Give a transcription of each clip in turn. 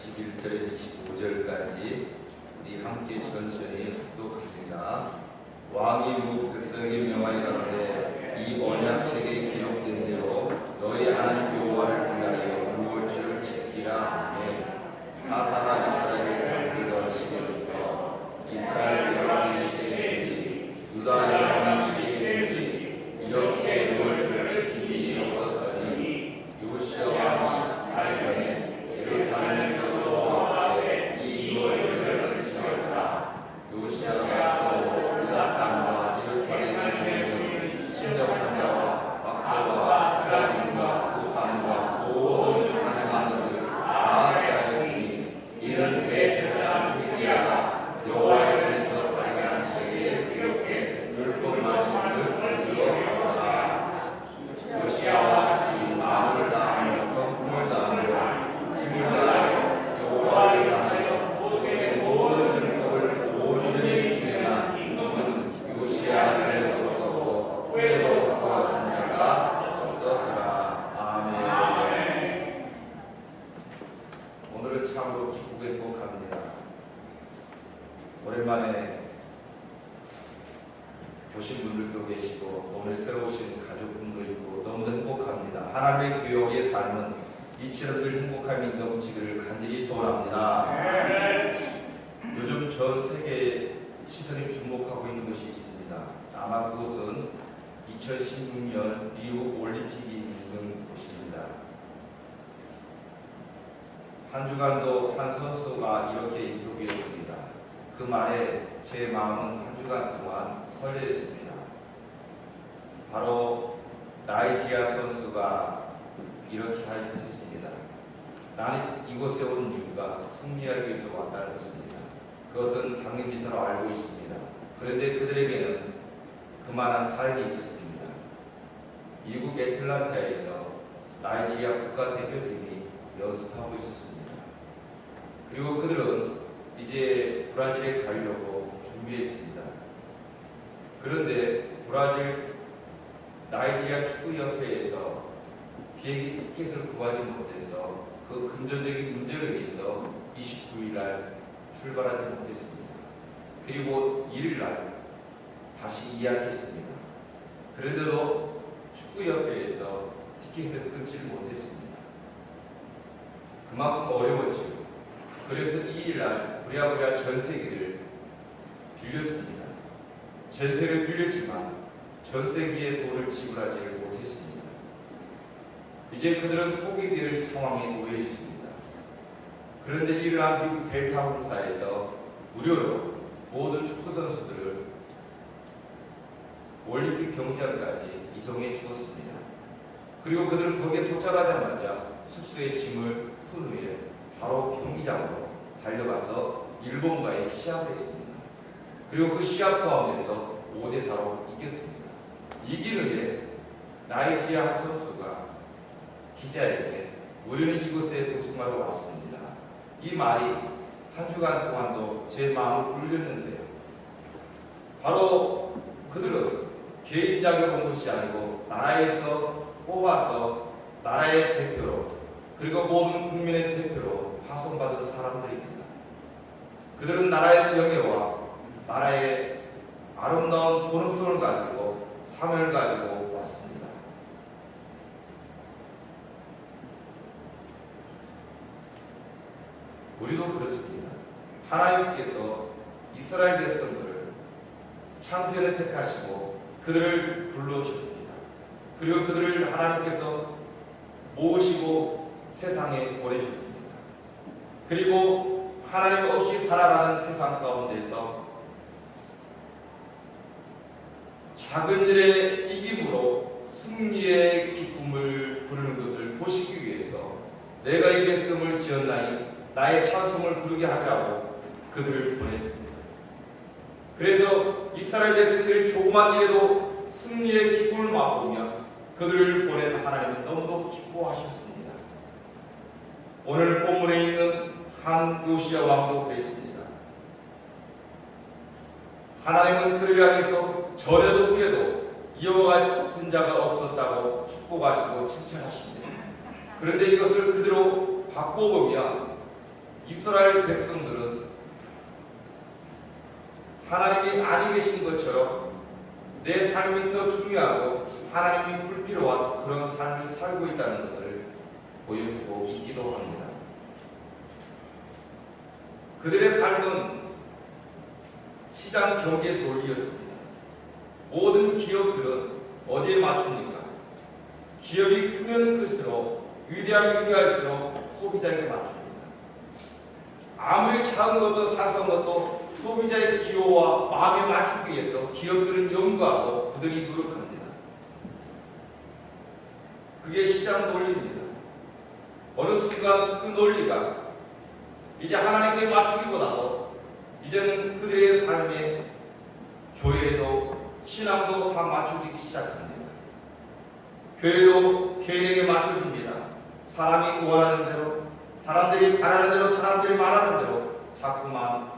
21절에서 25절까지 우리 함께 천천히 묵독합니다. 왕이 묻 백성에게 명하여 가로되 이 언약책에 기록된 대로 너희 하나님 여호와를 위하여 유월절을 지키라 하매 사사가 이스라엘을 다스리던 시기부터 이스라엘 여왕의 시대인지 유다 여왕의 시대인지 이렇게 유월절을 지키기 없었더니 요시야 왕 18년에 예루살렘에서 여호와께 이 유월절을 지키었다. 요시야가 또 유다 땅과 예루살렘 주변의 신적한 자와 박사와 드라빔과 우산과 모든 가증한 것을 다 제하였으니 이는 대제사장 hilki야가 여호와의 전에서 발견한 책에 기록된 율법 말씀을 알려하더라. 요시야와 같이 마음을 다하며 성품을 다하며 힘을 다하여 여호와를 향하여 모세의 모든 율법을 온전히 주행한 이는 요시야 전에도 없었고 후에도 그와 같은 자가 없었더라. 아멘. 오늘은 참으로 기쁘고 행복합니다. 오랜만에 보신 분들도 계시고 오늘 새로 오신 가족분도 있고 너무도 행복합니다. 하나님의 교회의 삶은 이처럼 늘 행복함이 넘치기를 간절히 소원합니다. 요즘 전 세계에 시선이 주목하고 있는 것이 있습니다. 아마 그것은 2016년 미국 올림픽이 있는 곳입니다. 한 주간도 한 선수가 이렇게 인터뷰했습니다. 그 말에 제 마음은 한 주간 동안 설레었습니다. 바로 나이지리아 선수가 이렇게 했습니다. 나는 이곳에 온 이유가 승리하기 위해서 왔다는 것입니다. 그것은 당연지사로 알고 있습니다. 그런데 그들에게는 그만한 사연이 있었습니다. 미국 애틀란타에서 나이지리아 국가대표팀이 연습하고 있었습니다. 그리고 그들은 이제 브라질에 가려고 준비했습니다. 그런데 브라질 나이지리아 축구협회에서 비행기 티켓을 구하지 못해서 그 금전적인 문제로 인해서 29일 날 출발하지 못했습니다. 그리고 1일 날 다시 예약했습니다. 그런데도 축구협회에서 티켓을 끊지를 못했습니다. 그만큼 어려웠죠. 그래서 2일 날 부랴부랴 전세기를 빌렸습니다. 전세를 빌렸지만 전세기의 돈을 지불하지를 못했습니다. 이제 그들은 포기될 상황에 놓여 있습니다. 그런데 이를 한 미국 델타 공사에서 무료로 모든 축구 선수들을 올림픽 경기장까지 이송해 주었습니다. 그리고 그들은 거기에 도착하자마자 숙소에 짐을 푼 후에 바로 경기장으로 달려가서 일본과의 시합을 했습니다. 그리고 그 시합 가운데서 5대4로 이겼습니다. 이긴 후에 나이지리아 한 선수가 기자에게 우리는 이곳에 우승하러 왔습니다. 이 말이 한 주간 동안도 제 마음을 울렸는데요. 바로 그들은 개인 자격 온 것이 아니고 나라에서 뽑아서 나라의 대표로 그리고 모든 국민의 대표로 파송받은 사람들입니다. 그들은 나라의 명예와 나라의 아름다운 존엄성을 가지고 상을 가지고 왔습니다. 우리도 그렇습니다. 하나님께서 이스라엘 백성들을 창세전에 택하시고 그들을 불러오셨습니다. 그리고 그들을 하나님께서 모으시고 세상에 보내셨습니다. 그리고 하나님 없이 살아가는 세상 가운데서 작은 일의 이김으로 승리의 기쁨을 부르는 것을 보시기 위해서 내가 이 백성을 지었나니 나의 찬송을 부르게 하라고 그들을 보냈습니다. 그래서 이스라엘 백성들이 조그만 일에도 승리의 기쁨을 맛보며 그들을 보낸 하나님은 너무도 기뻐하셨습니다. 오늘 본문에 있는 한 요시야 왕도 그랬습니다. 하나님은 그를 향해서 전에도 후에도 이와 같은 자가 없었다고 축복하시고 칭찬하십니다. 그런데 이것을 그대로 바꿔보면 이스라엘 백성들은 하나님이 아니 계신 것처럼 내 삶이 더 중요하고 하나님이 불필요한 그런 삶을 살고 있다는 것을 보여주고 있기도 합니다. 그들의 삶은 시장 경제 논리였습니다. 모든 기업들은 어디에 맞춥니까? 기업이 크면 클수록 위대하면 위대할수록 소비자에게 맞춥니다. 아무리 작은 것도 사소한 것도 소비자의 기호와 마음에 맞추기 위해서 기업들은 연구하고 그들이 노력합니다. 그게 시장 논리입니다. 어느 순간 그 논리가 이제 하나님께 맞추기보다도 이제는 그들의 삶에 교회도 신앙도 다 맞춰지기 시작합니다. 교회도 개인에게 맞춰줍니다. 사람이 원하는 대로, 사람들이 바라는 대로, 사람들이 말하는 대로 자꾸만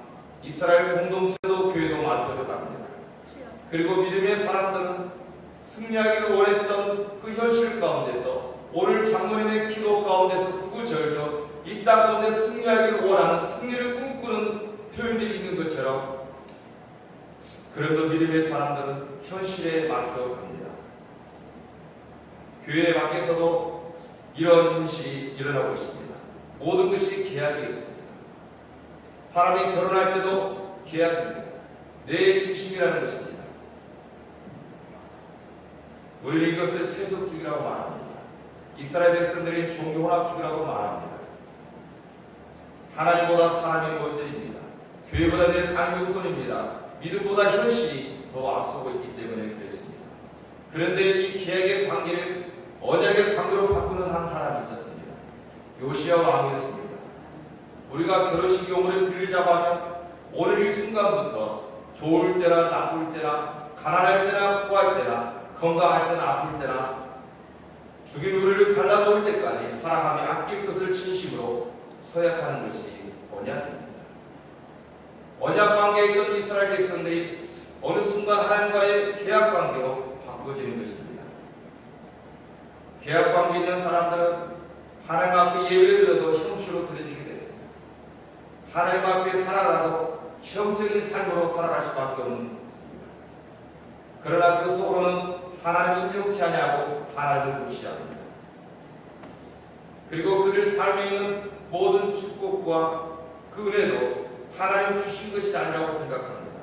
이스라엘 공동체도 교회도 맞춰져 갑니다. 그리고 믿음의 사람들은 승리하기를 원했던 그 현실 가운데서 오늘 장로님의 기도 가운데서 구구절절 이 땅 가운데 승리하기를 원하는 승리를 꿈꾸는 표현들이 있는 것처럼 그래도 믿음의 사람들은 현실에 맞추어 갑니다. 교회 밖에서도 이런 현실이 일어나고 있습니다. 모든 것이 계약이 있습니다. 사람이 결혼할 때도 계약입니다. 내 중심이라는 것입니다. 우리는 이것을 세속주의라고 말합니다. 이스라엘 백성들이 종교혼합주의라고 말합니다. 하나님보다 사람이 먼저입니다. 교회보다 내 삶이 우선입니다. 믿음보다 현실이 더 앞서고 있기 때문에 그랬습니다. 그런데 이 계약의 관계를 언약의 관계로 바꾸는 한 사람이 있었습니다. 요시야 왕이었습니다. 우리가 결혼식 용어를 빌리자면 오늘 이 순간부터 좋을 때나 나쁠 때나 가난할 때나 부할 때나 건강할 때나 아플 때나 죽인 우리를 갈라놓을 때까지 살아가며 아낄 것을 진심으로 서약하는 것이 언약입니다. 언약 관계에 있던 이스라엘 백성들이 어느 순간 하나님과의 계약 관계로 바꿔지는 것입니다. 계약 관계에 있는 사람들은 하나님 앞에 예배드려도 형식으로 드려지게 됩니다. 하나님 앞에 살아가도 형적인 삶으로 살아갈 수밖에 없는 것입니다. 그러나 그 속으로는 하나님을 인정치 아니하고 하나님을 무시합니다. 그리고 그들 삶에 있는 모든 축복과 그 은혜도 하나님 주신 것이 아니라고 생각합니다.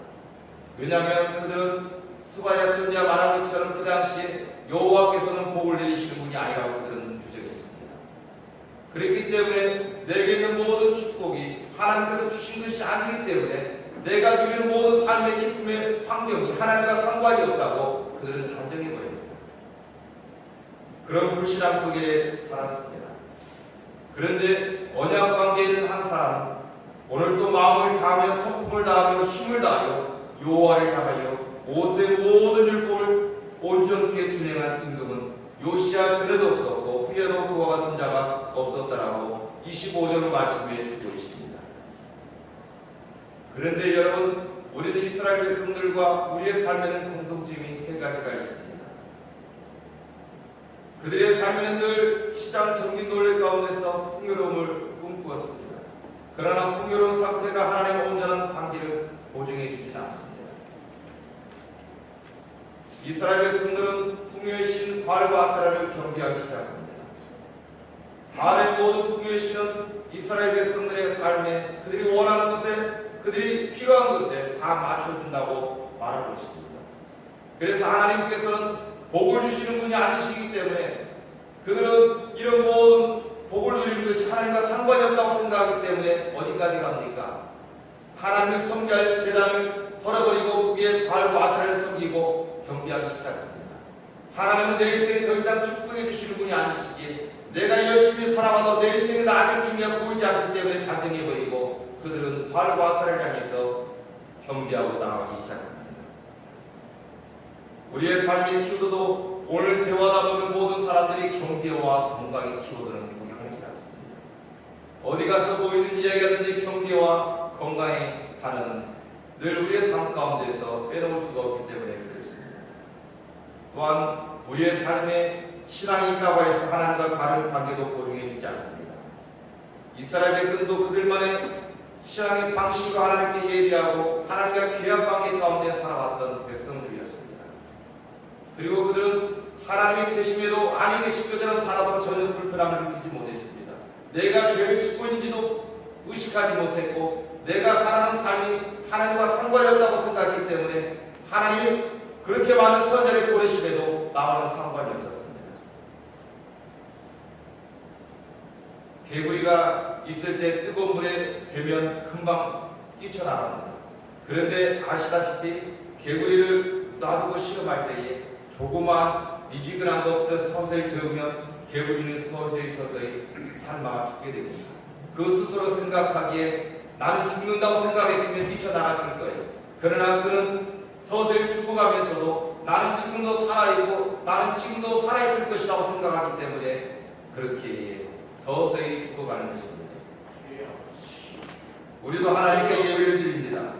왜냐하면 그들은 스바야 선지자 말한 것처럼 그 당시에 여호와께서는 복을 내리시는 분이 아니라고 그들은 주장했습니다. 그렇기 때문에 내게 있는 모든 축복이 하나님께서 주신 것이 아니기 때문에 내가 누리는 모든 삶의 기쁨의 환경이 하나님과 상관이 없다고 그들은 단정해버립니다. 그런 불신앙 속에 살았습니다. 그런데 언약 관계에 있는 한 사람은 오늘도 마음을 다하며 성품을 다하며 힘을 다하여 여호와를 향하여 모세의 모든 율법을 온전케 준행한 임금은 요시야 전에도 없었고 후에도 그와 같은 자가 없었다라고 25절로 말씀해 주고 있습니다. 그런데 여러분, 우리는 이스라엘 백성들과 우리의 삶에는 공통점이 세 가지가 있습니다. 그들의 삶에는 늘 시장 경기 논리 가운데서 풍요로움을 꿈꾸었습니다. 그러나 풍요로운 상태가 하나님의 온전한 관계를 보증해 주진 않습니다. 이스라엘 백성들은 풍요의 신 바알과 아세라를 경배하기 시작합니다. 바알의 모든 풍요의 신은 이스라엘 백성들의 삶에 그들이 원하는 것에 그들이 필요한 것에 다 맞춰준다고 말하고 있습니다. 그래서 하나님께서는 복을 주시는 분이 아니시기 때문에 그들은 이런 모든 복을 누리는 것이 하나님과 상관이 없다고 생각하기 때문에 어디까지 갑니까? 하나님을 섬기할 제단을 버려버리고 거기에 바알과 아세라를 섬기고 경배하기 시작합니다. 하나님은 내 인생에 더 이상 축복해 주시는 분이 아니시기에 내가 열심히 살아봐도 내 인생에 나아질 기미가 보이지 않기 때문에 단정해버리고 그들은 바알과 아세라를 향해서 경배하고 나아가기 시작합니다. 우리의 삶의 키워드도 오늘 대화하다 보면 모든 사람들이 경제와 건강의 키워드는 무상하지 않습니다. 어디 가서 보이든지 이야기하든지 경제와 건강의 단어는 늘 우리의 삶 가운데서 빼놓을 수가 없기 때문에 그렇습니다. 또한 우리의 삶에 신앙이 있다고 해서 하나님과 바른 관계도 보증해 주지 않습니다. 이스라엘 백성도 그들만의 신앙의 방식과 하나님께 예비하고 하나님과 계약 관계 가운데 살아왔던 백성들이었습니다. 그리고 그들은 하나님의 계심에도 아니 계신 것처럼 살아도 전혀 불편함을 느끼지 못했습니다. 내가 죄를 짓고 있는지도 의식하지 못했고 내가 살아가는 삶이 하나님과 상관이 없다고 생각했기 때문에 하나님이 그렇게 많은 선자를 보내심에도 나와는 상관이 없었습니다. 개구리가 있을 때 뜨거운 물에 대면 금방 뛰쳐나갑니다. 그런데 아시다시피 개구리를 놔두고 실험할 때에 조그마한 미지근한 것부터 서서히 데우면 개구리는 서서히 삶아 죽게 됩니다. 그 스스로 생각하기에 나는 죽는다고 생각했으면 뛰쳐나갔을 거예요. 그러나 그는 서서히 죽어가면서도 나는 지금도 살아있고 나는 지금도 살아있을 것이라고 생각하기 때문에 그렇게 서서히 죽어가는 것입니다. 우리도 하나님께 예배를 드립니다.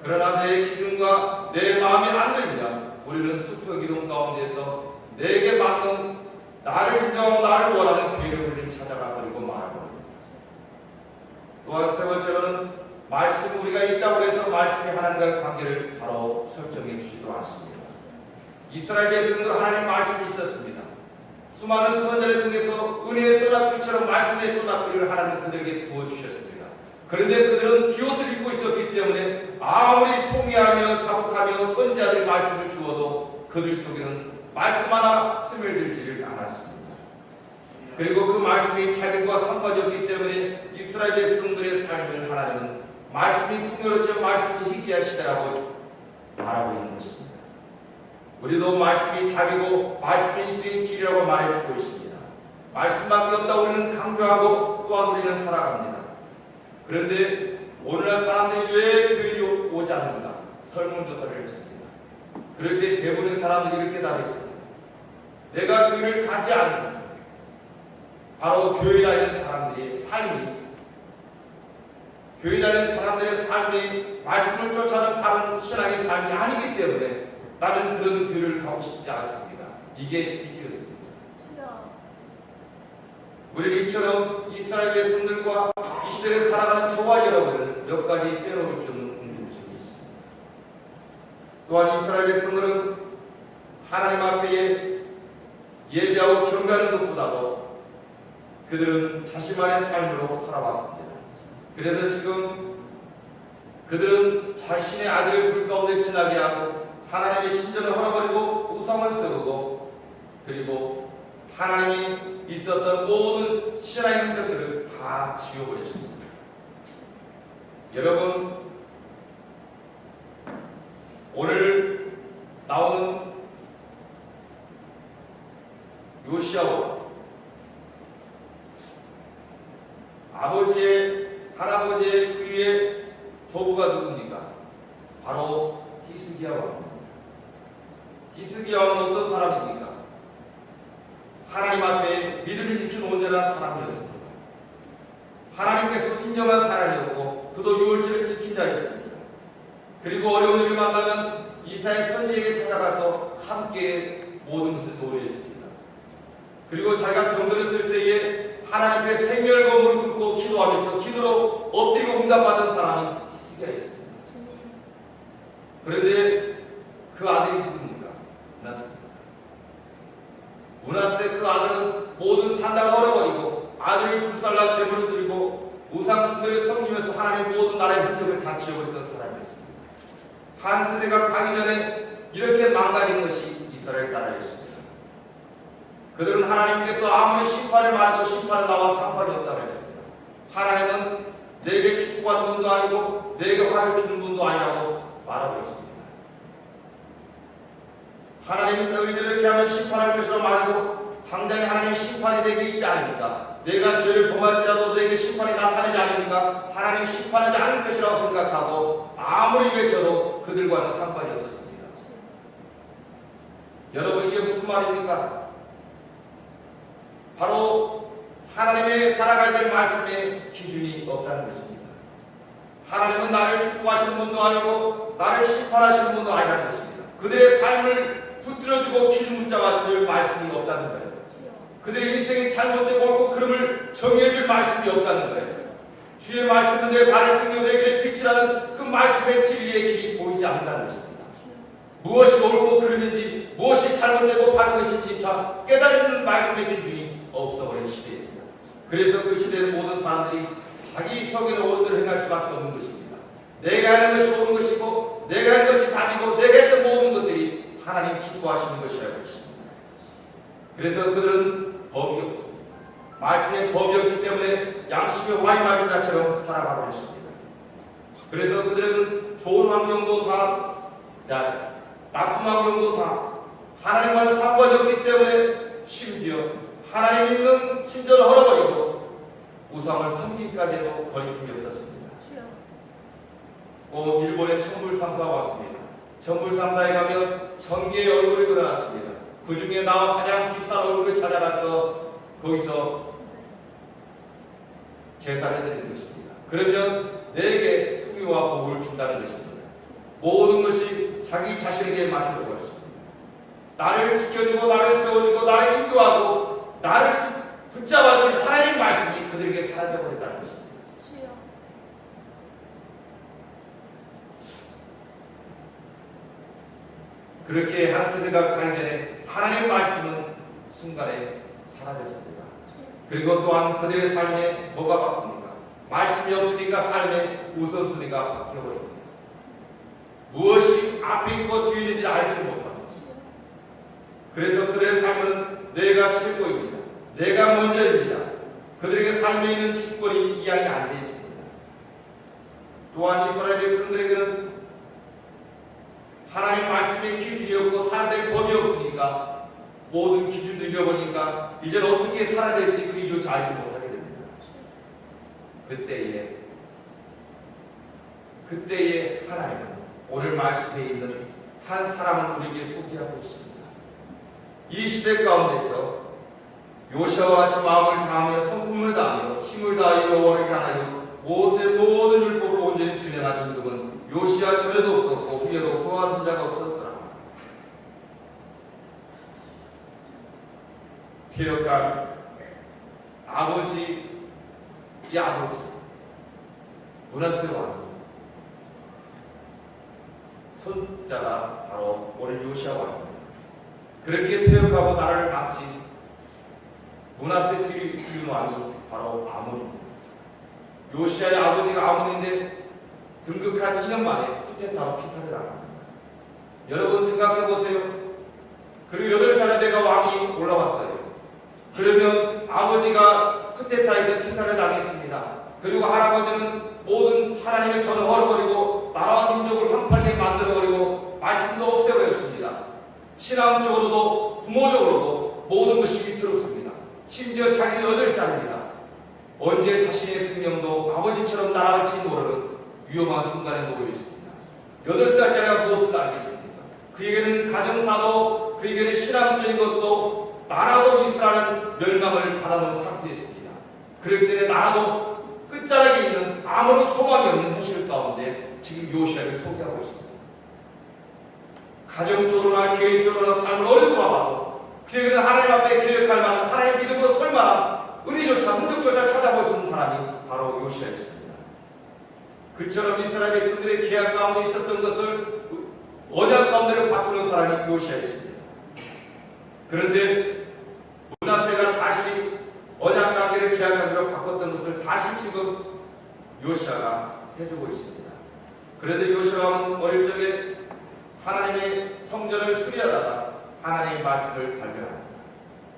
그러나 내 기준과 내 마음이 안 들면 우리는 숲의 기둥 가운데서 내게 맞는 나를 인정하고 나를 원하는 기회를 우리는 찾아가 버리고 말아버립니다. 또한 세 번째로는 말씀 우리가 있다고 해서 말씀이 하나님과의 관계를 바로 설정해 주지도 않습니다. 이스라엘 백성들 하나님 말씀이 있었습니다. 수많은 선자를 통해서 은혜의 쏟아불처럼 말씀의 쏟아불을 하나님 그들에게 부어주셨습니다. 그런데 그들은 비옷을 입고 있었기 때문에 아무리 통회하며 자복하며 선지자들이 말씀을 주어도 그들 속에는 말씀 하나 스며들지를 않았습니다. 그리고 그 말씀이 자기들과 상관이었기 때문에 이스라엘 백성들의 삶을 하나님은 말씀이 풍요롭지만 말씀이 희귀하시다라고 말하고 있는 것입니다. 우리도 말씀이 답이고 말씀이 있으니 길이라고 말해주고 있습니다. 말씀밖에 없다 우리는 강조하고 또한 우리는 살아갑니다. 그런데 오늘날 사람들이 왜 교회에 오지 않는가? 설문조사를 했습니다. 그럴 때 대부분의 사람들이 이렇게 답했습니다. 내가 교회를 가지 않는 바로 교회 다니는 사람들의 삶이 교회 다니는 사람들의 삶이 말씀을 쫓아는 바른 신앙의 삶이 아니기 때문에 나는 그런 교회를 가고 싶지 않습니다. 이게 이유였습니다. 우리 이처럼 이스라엘 백성들과 이 시대를 살아가는 저와 여러분은 몇 가지 빼놓을 수 없는 궁금증이 있습니다. 또한 이스라엘 백성들은 하나님 앞에 예배하고 경배하는 것보다도 그들은 자신만의 삶으로 살아왔습니다. 그래서 지금 그들은 자신의 아들을 불 가운데 지나게 하고 하나님의 신전을 헐어버리고 우상을 세우고 그리고 하나님이 있었던 모든 신앙의 것들을 다 지워버렸습니다. 여러분 오늘 나오는 요시아와 아버지의 할아버지의 그 위에 조부가 누굽니까? 바로 히스기야 왕입니다. 히스기야 왕은 어떤 사람입니까? 하나님 앞에 믿음을 지키는 온전한 사람이었습니다. 하나님께서 인정한 사람이었고 그도 유월절을 지킨 자였습니다. 그리고 어려운 일을 만나면 이사야 선지에게 찾아가서 함께 모든 것을 노래했습니다. 그리고 자기가 병들었을 때에 하나님 앞에 생명을 거물을 긋고 기도하면서 기도로 엎드리고 응답받은 사람이 히스기야였습니다. 그런데 그 아들이 누굽니까? 문하세입니다. 문하세 그 아들은 모든 산당을 얼어버리고 아들을 불살라 제물을 드리고 우상 숭배를 섬기면서 하나님의 모든 나라의 흔적을 다 지워버렸던 사람이었습니다. 한 세대가 가기 전에 이렇게 망가진 것이 이스라엘 나라였습니다. 그들은 하나님께서 아무리 심판을 말해도 심판은 나와 상관이 없다고 했습니다. 하나님은 내게 축복하는 분도 아니고 내게 화를 주는 분도 아니라고 말하고 있습니다. 하나님은 너희들을 이렇게 하면 심판할 것이라고 말하고 당장에 하나님 심판이 내게 있지 않으니까 내가 죄를 범할지라도 내게 심판이 나타나지 않으니까 하나님 심판하지 않을 것이라고 생각하고 아무리 외쳐도 그들과는 상관이 없었습니다. 여러분 이게 무슨 말입니까? 바로 하나님의 살아가야 될 말씀에 기준이 없다는 것입니다. 하나님은 나를 축복하시는 분도 아니고 나를 심판하시는 분도 아니라는 것입니다. 그들의 삶을 붙들어주고 길 문자가 될 말씀이 없다는 거예요. 그들의 인생이 잘못되고 옳고 그름을 정해줄 말씀이 없다는 거예요. 주의 말씀은 내 발의 등이요 내 길의 빛이라는 그 말씀의 진리의 길이 보이지 않는다는 것입니다. 무엇이 옳고 그름인지 무엇이 잘못되고 바른 것인지 깨달는 말씀의 기준이 없어버린 시대입니다. 그래서 그 시대의 모든 사람들이 자기 속에는 옳은 대로 행할 수밖에 없는 것입니다. 내가 하는 것이 옳은 것이고 내가 하는 것이 답이고 내가 했던 모든 것들이 하나님 기뻐하시는 것이라고 했습니다. 그래서 그들은 법이 없습니다. 말씀의 법이 없기 때문에 양심의 와이마린 자처럼 살아가고 있습니다. 그래서 그들은 좋은 환경도 다 나쁜 환경도 다 하나님과는 상관이 없기 때문에 심지어 하나님 있는 신전을 헐어버리고 우상을 섬기기까지 해도 거리낌이 없었습니다. 일본의 천불 3사가 왔습니다. 천불 3사에 가면 1000개의 얼굴이 그려놨습니다. 그 중에 나와 가장 비슷한 얼굴을 찾아가서 거기서 제사를 드리는 것입니다. 그러면 내게 풍요와 복을 준다는 것입니다. 모든 것이 자기 자신에게 맞춰주고 있습니다. 나를 지켜주고 나를 세워주고 나를 인도하고 나를 붙잡아줄 하나님 말씀이 그들에게 사라져버린다는 것입니다. 그렇게 한 세대가 가기 전에 하나님 말씀은 순간에 사라졌습니다. 그리고 또한 그들의 삶에 뭐가 바뀝니까? 말씀이 없으니까 삶의 우선순위가 바뀌어버립니다. 무엇이 앞에 있고 뒤에 있는지 알지를 못합니다. 그래서 그들의 삶은 내가 최고입니다. 내가 먼저입니다. 그들에게 삶에 있는 주권이 이양이 안 되어 있습니다. 또한 이스라엘 백성들에게는 하나님 말씀의 기준이 없고 살아야 될 법이 없으니까 모든 기준도 잃어버리니까 이제 어떻게 살아야 될지 그 이유조차 알지 못하게 됩니다. 그때에 하나님은 오늘 말씀에 있는 한 사람을 우리에게 소개하고 있습니다. 이 시대 가운데서 요시아와 같이 마음을 다하며 성품을 다하며 힘을 다하여 여호와를 향하여 모세의 모든 율법을 온전히 준행한 임금은 요시아 전에도 없었고 후에도 그와 같은 자가 없었더라. 폐역한 아버지 므낫세 왕 손자가 바로 오늘 요시아 왕입니다. 그렇게 폐역하고 나라를 막지 므낫세 뒤이은 왕이 바로 아몬입니다. 요시아의 아버지가 아몬인데 등극한 2년 만에 쿠데타로 피살을 당합니다. 여러분 생각해 보세요. 그리고 8살에 내가 왕이 올라왔어요. 그러면 아버지가 쿠데타에서 피살을 당했습니다. 그리고 할아버지는 모든 하나님의 전을 헐어버리고 나라와 민족을 한판에 만들어버리고 말씀도 없애버렸습니다. 신앙적으로도 부모적으로도 모든 것이 위태롭습니다. 심지어 자기는 8살입니다. 언제 자신의 생명도 아버지처럼 날아갈지 모르는 위험한 순간에 놓여 있습니다. 8살짜리가 무엇을 알겠습니까? 그에게는 가정사도 그에게는 신앙적인 것도 나라도 이스라엘은 멸망을 바라는 상태였습니다. 그렇기 때문에 나라도 끝자락에 있는 아무런 소망이 없는 현실 가운데 지금 요시아를 소개하고 있습니다. 가정적으로나 개인적으로나 삶을 어디 돌아봐도 그에게는 하나님 앞에 계획할 만한 하나님 믿음으로 설 만한 은혜조차 흔적조차 찾아볼 수 있는 사람이 바로 요시아였습니다. 그처럼 이스라엘 백성들의 계약 가운데 있었던 것을 언약 가운데로 바꾸는 사람이 요시아였습니다. 그런데 므낫세가 다시 언약 관계를 계약 관계로 바꿨던 것을 다시 지금 요시아가 해주고 있습니다. 그런데 요시아는 어릴 적에 하나님의 성전을 수리하다가 하나님의 말씀을 발견합니다.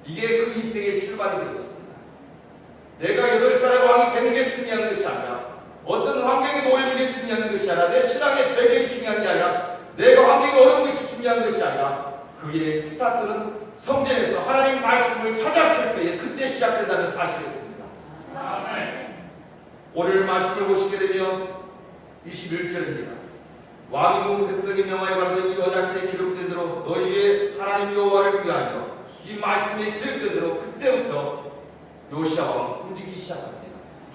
이게 그 인생의 출발이 되었습니다. 내가 8살의 왕이 되는 게 중요한 것이 아니라 어떤 환경에 놓이는 게 중요한 것이 아니라 내 신앙의 배경이 중요한 게 아니라 내가 환경이 어려운 것이 중요한 것이 아니라 그의 스타트는 성전에서 하나님 말씀을 찾았을 때에 그때 시작된다는 사실이었습니다. 오늘 말씀을 보시게 되면 21절입니다. 왕이 온 백성이 명하여 받은 이 언약체에 기록된 대로 너희의 하나님 여호와를 위하여 이 말씀에 기록된 대로 그때부터 요시아 왕은 움직이기 시작합니다.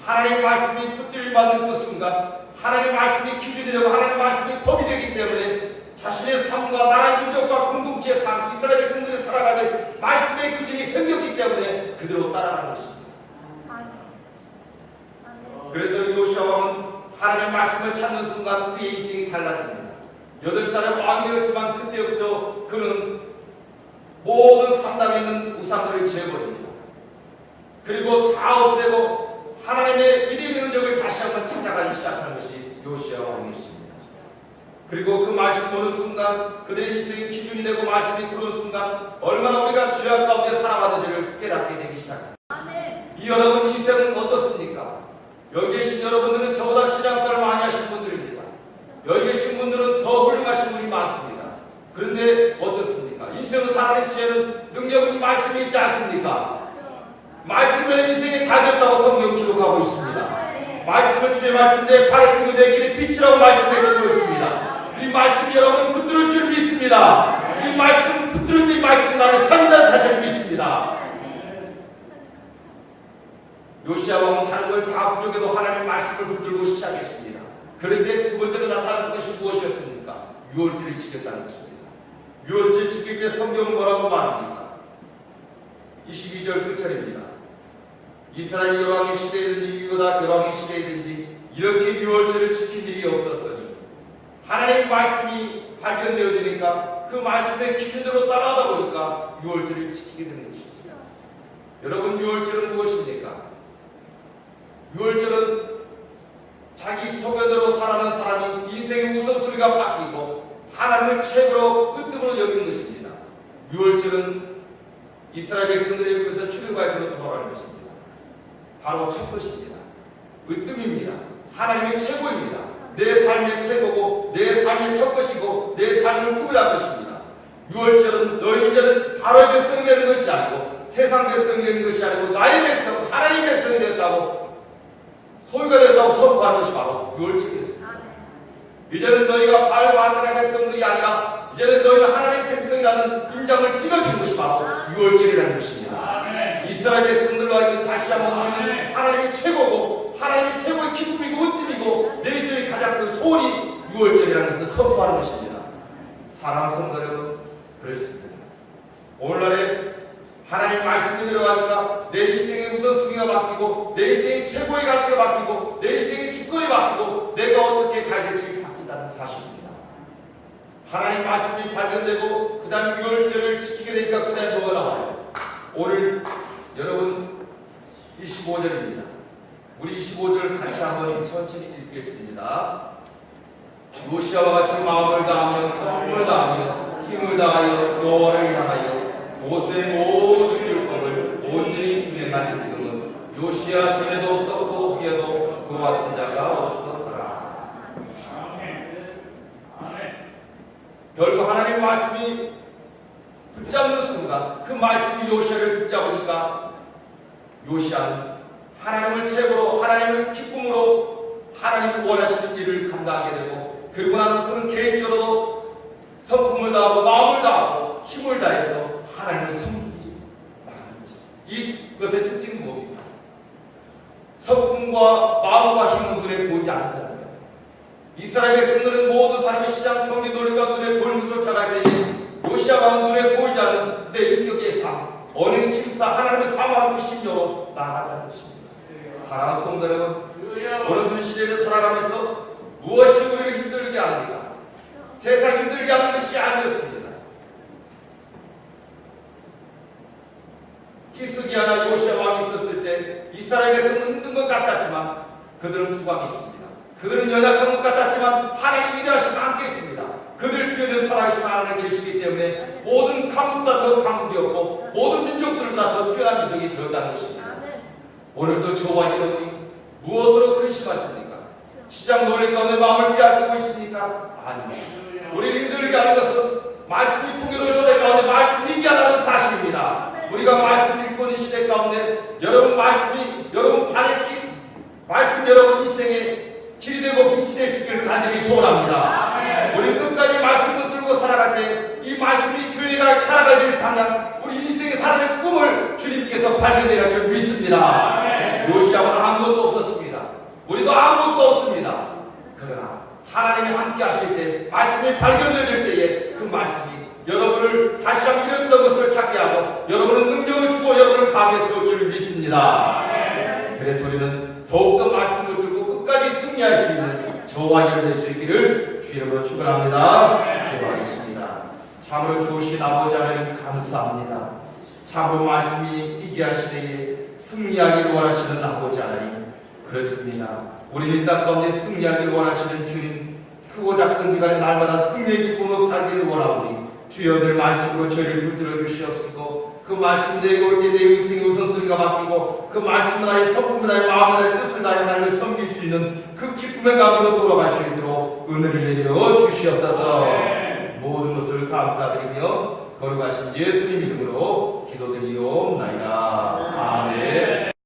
하나님 말씀이 붙들림 받는 그 순간 하나님 말씀이 기준이 되고 하나님 말씀이 법이 되기 때문에 자신의 삶과 나라 민족과 공동체의 삶, 이스라엘 백성들이 살아가는 말씀의 기준이 생겼기 때문에 그대로 따라가는 것입니다. 그래서 요시아 왕은 하나님의 말씀을 찾는 순간 그의 인생이 달라집니다. 8살의 왕이 되었지만 그때부터 그는 모든 산당에 있는 우상들을 제어버립니다. 그리고 다 없애고 하나님의 믿음의 흔적을 다시 한번 찾아가기 시작하는 것이 요시아 왕이었습니다. 그리고 그 말씀 보는 순간 그들의 인생의 기준이 되고 말씀이 들어오는 순간 얼마나 우리가 죄악 가운데 살아가는지를 깨닫게 되기 시작합니다. 이 여러분 인생은 어떻습니까? 여기 계신 여러분들은 저보다 신앙생활을 많이 하신 분들입니다. 여기 계신 분들은 더 훌륭하신 분이 많습니다. 그런데 어떻습니까? 인생을 살아가는 지혜는 능력은 이 말씀이 있지 않습니까? 말씀은 인생의 답이었다고 성경 기록하고 있습니다. 말씀은 주의 말씀인데 발에 튕겨 내 길의 빛이라고 말씀해 주고 있습니다. 이 말씀이 여러분 붙들을 줄 믿습니다. 이 말씀 붙들을 때 이 말씀이 나를 살린다는 사실을 믿습니다. 요시아 왕은 다른 걸 다 부족해도 하나님의 말씀을 붙들고 시작했습니다. 그런데 두 번째로 나타난 것이 무엇이었습니까? 유월절을 지켰다는 것입니다. 유월절 지킬 때 성경은 뭐라고 말합니까? 22절 끝절입니다. 이스라엘 여왕의 시대이든지 유다 여왕의 시대이든지 이렇게 유월절을 지킨 일이 없었더니 하나님의 말씀이 발견되어지니까 그 말씀의 기준대로 따라하다 보니까 유월절을 지키게 되는 것입니다. 여러분 유월절은 무엇입니까? 유월절은 자기 소견대로 살아가는 사람이 인생의 우선순위가 바뀌고 하나님을 최고로 으뜸으로 여기는 것입니다. 유월절은 이스라엘 백성들이 여기서 출애굽하여 돌아가는 것입니다. 바로 첫 것입니다. 으뜸입니다. 하나님의 최고입니다. 내 삶의 최고고 내 삶의 첫 것이고 내 삶을 구별한 것입니다. 유월절은 너희 이제는 바로의 백성이 되는 것이 아니고 세상 백성이 되는 것이 아니고 나의 백성, 하나님의 백성이 됐다고 소유가 됐다고 선포하는 것이 바로 유월절이었습니다. 이제는 너희가 바알 바세라 백성들이 아니라 이제는 너희는 하나님의 백성이라는 인정을 찍어주는 것이 바로 유월절이라는 것입니다. 이스라엘 백성들로 하여금 다시 한번 우리는 하나님이 최고고 하나님이 최고의 기쁨이고 으뜸이고 내 인생의 가장 큰 소원이 유월절이라는 것을 선포하는 것입니다. 사랑하는 성도 여러분, 그렇습니다. 오늘날에 하나님 말씀이 들어가니까 내 인생의 우선순위가 바뀌고 내 인생의 최고의 가치가 바뀌고 내 인생의 주권이 바뀌고 내가 어떻게 가야 될지 바뀐다는 사실입니다. 하나님 말씀이 발견되고 그 다음 유월절을 지키게 되니까 그 다음에 뭐가 나와요? 오늘 여러분 25절입니다. 우리 25절 같이 한번 천천히 읽겠습니다. 요시아와 같이 마음을 다하며 성품을 다하며 힘을 다하여 여호와를 향하여 모세의 모든 율법을 온전히 준행한 이름은 요시아 전에도 없었고 후에도 그와 같은 자가 없었더라. 결국 하나님의 말씀이 붙잡는 순간 그 말씀이 요시아를 붙잡으니까 요시아는 하나님을 최고로 하나님을 기쁨으로 하나님이 원하시는 일을 감당하게 되고 그리고 나서 그는 개인적으로도 성품을 다하고 마음을 다하고 힘을 다해서 하나님을 섬기기 나가는 거죠. 이것의 특징은 뭡니까? 성품과 마음과 힘은 눈에 보이지 않는다는 거예요. 이스라엘 백성들은 모든 사람이 시장 경제 노력과 눈에 보이는 것 쫓아갈 때에 요시아가 눈에 보이지 않는 내 인격의 삶, 언행 심사 하나님을 사모하는 그 심령으로 나아간다는 것입니다. 사랑하는 성도 여러분, 오늘들 시대를 살아가면서 무엇이 우리를 힘들게 합니까? 세상 힘들게 하는 것이 아니었습니다. 히스기야나 요시아 왕이 있었을 때 이스라엘 백성은 힘든 것 같았지만 그들은 부강이 있습니다. 그들은 연약한 것 같았지만 하나님 위대하신 함께 있습니다. 그들 뒤에는 살아계신 하나님 계시기 때문에 모든 강국보다 더 강국이었고 모든 민족들보다 더 뛰어난 민족이 되었다는 것입니다. 오늘도 저와 여러분이 무엇으로 근심하십니까? 시장 논리 가운데 마음을 빼앗기고 있습니까? 아닙니다. 우리를 힘들게 하는 것은 말씀이 풍요로운 시대 가운데 말씀이 위대하다는 사실입니다. 우리가 말씀을 읽고 있는 시대 가운데 여러분 말씀이 여러분 발의 길, 말씀 여러분 인생의 길이 되고 빛이 될 수 있기를 간절히 소원합니다. 우리 끝까지 말씀을 들고 살아갈 때 이 말씀이 교회가 살아가야 될 방향, 우리 인생의 살아갈 꿈을 주님께서 발견되어 줄 믿습니다. 요시아는 아무것도 없었습니다. 우리도 아무것도 없습니다. 그러나 하나님이 함께 하실 때, 말씀이 발견되질 때에 그 말씀이 여러분을 다시 한번 이뤘던 것을 찾게 하고 여러분은 능력을 주고 여러분을 강하게 세울 줄 믿습니다. 그래서 우리는 더욱더 말씀을 들고 끝까지 승리할 수 있는 저와 여러분 될 수 있기를 주 이름으로 축원합니다. 기도하겠습니다. 참으로 주오신 아버지 하나님 감사합니다. 참으로 말씀이 이기 하시되 승리하기를 원하시는 아버지 하나님, 그렇습니다. 우리는 이 땅 가운데 승리하기를 원하시는 주님, 크고 작든지 간에 날마다 승리의 기쁨으로 살기를 원하오니 주여 늘 말씀으로 저희를 붙들어 주시옵시고 그 말씀 내게 올 때 내 인생의 우선순위가 바뀌고 그 말씀 나의 성품 나의 마음 나의 뜻을 나의 하나님을 섬길 수 있는 그 기쁨의 가운데로 돌아갈 수 있도록 은혜를 내려 주시옵소서. 모든 것을 감사드리며 거룩하신 예수님 이름으로